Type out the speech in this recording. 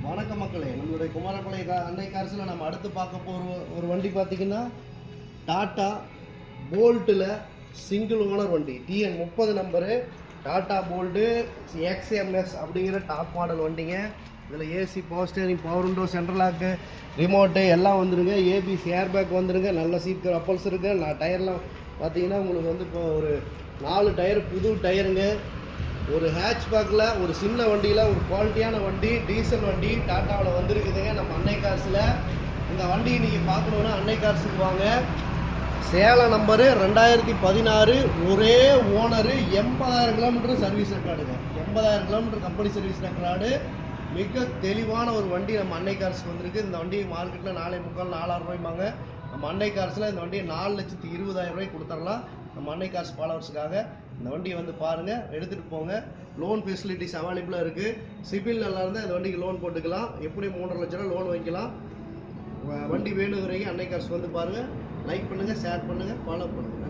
வணக்கம் மக்களே, நம்மளுடைய குமாரபாளைய அன்னை கார்ஸில் நம்ம அடுத்து பார்க்க போகிற ஒரு வண்டி பார்த்தீங்கன்னா டாட்டா போல்ட்டில் சிங்கிள் ஓனர் வண்டி TN 30 number Tata Bolt XMS அப்படிங்கிற டாப் மாடல் வண்டிங்க. இதில் AC, power steering, power window, central lock, remote எல்லாம் வந்துருங்க. ஏபிசி ஏர் பேக் வந்துருங்க. நல்ல சீட் கப்பல்ஸ் இருக்குது. நான் டயர்லாம் பார்த்தீங்கன்னா உங்களுக்கு வந்து இப்போ ஒரு 4 டயர் புது டயருங்க. ஒரு ஹேட்ச்பேக்கில் ஒரு சின்ன வண்டியில் ஒரு குவாலிட்டியான வண்டி, டீசல் வண்டி டாட்டாவில் வந்துருக்குதுங்க நம்ம அன்னை கார்ஸில். இந்த வண்டியை நீங்கள் பார்க்கணுன்னா அன்னை கார்ஸுக்கு வாங்க. சேலம் நம்பரு 2016, ஒரே ஓனரு, 80,000 கிலோமீட்டர் சர்வீஸ் ரெக்கார்டுங்க. 80,000 கிலோமீட்டர் கம்பெனி சர்வீஸ் ரெக்கார்டு. மிக தெளிவான ஒரு வண்டி நம்ம அன்னை கார்ஸுக்கு வந்திருக்கு. இந்த வண்டி மார்க்கெட்டில் 4,300-4,000 ரூபாய்மாங்க. நம்ம அன்னை கார்ஸில் இந்த வண்டியை 4,20,000 ரூபாய்க்கு கொடுத்துடலாம். நம்ம அன்னை கார்ஸ் ஃபாலோவர்ஸுக்காக இந்த வண்டியை வந்து பாருங்கள், எடுத்துகிட்டு போங்க. லோன் ஃபெசிலிட்டிஸ் அவைலபிளாக இருக்குது. சிபில் நல்லா இருந்தால் இந்த வண்டிக்கு லோன் போட்டுக்கலாம். எப்படி 3,50,000 ரூபா லோன் வைக்கலாம். வண்டி வேணுங்கிறீங்க அன்னை கார்ஸ் வந்து பாருங்கள். லைக் பண்ணுங்கள், ஷேர் பண்ணுங்கள், ஃபாலோ பண்ணுங்கள்.